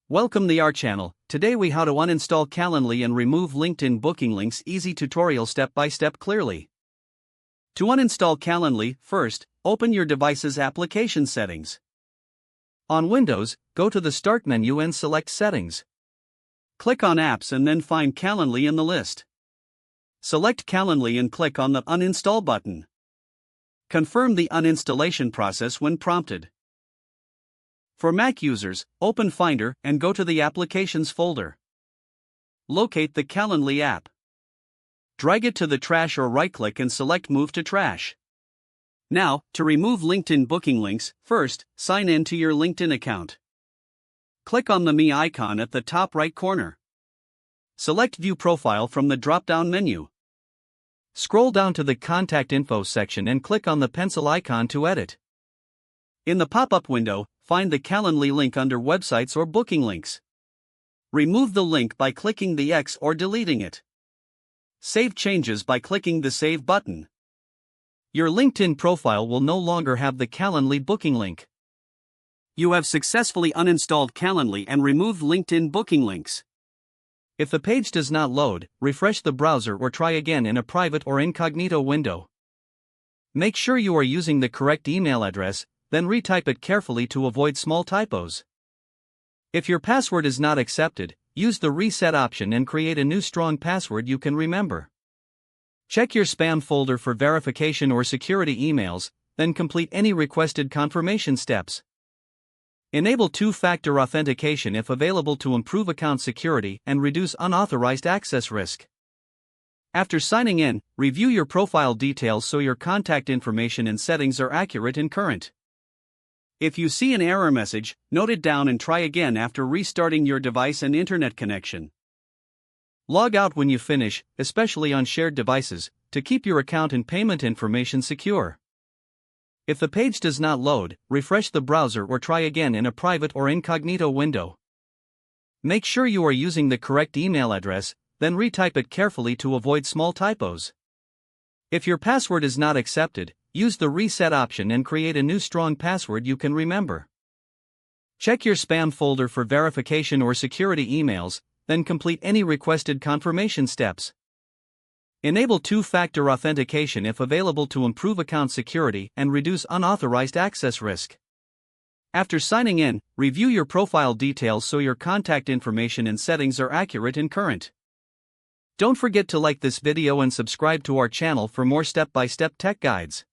Welcome to our channel. Today we how to uninstall Calendly and remove LinkedIn booking links. Easy tutorial step by step clearly. To uninstall Calendly, first, open your device's application settings. On Windows, go to the Start menu and select Settings. Click on Apps and then find Calendly in the list. Select Calendly and click on the Uninstall button. Confirm the uninstallation process when prompted. For Mac users, open Finder and go to the Applications folder. Locate the Calendly app. Drag it to the trash or right-click and select Move to Trash. Now, to remove LinkedIn booking links, first, sign in to your LinkedIn account. Click on the Me icon at the top right corner. Select View Profile from the drop-down menu. Scroll down to the Contact Info section and click on the pencil icon to edit. In the pop-up window, find the Calendly link under Websites or Booking Links. Remove the link by clicking the X or deleting it. Save changes by clicking the Save button. Your LinkedIn profile will no longer have the Calendly booking link. You have successfully uninstalled Calendly and removed LinkedIn booking links. If the page does not load, refresh the browser or try again in a private or incognito window. Make sure you are using the correct email address, then retype it carefully to avoid small typos. If your password is not accepted, use the reset option and create a new strong password you can remember. Check your spam folder for verification or security emails, then complete any requested confirmation steps. Enable two-factor authentication if available to improve account security and reduce unauthorized access risk. After signing in, review your profile details so your contact information and settings are accurate and current. If you see an error message, note it down and try again after restarting your device and internet connection. Log out when you finish, especially on shared devices, to keep your account and payment information secure. If the page does not load, refresh the browser or try again in a private or incognito window. Make sure you are using the correct email address, then retype it carefully to avoid small typos. If your password is not accepted, use the reset option and create a new strong password you can remember. Check your spam folder for verification or security emails, then complete any requested confirmation steps. Enable two-factor authentication if available to improve account security and reduce unauthorized access risk. After signing in, review your profile details so your contact information and settings are accurate and current. Don't forget to like this video and subscribe to our channel for more step-by-step tech guides.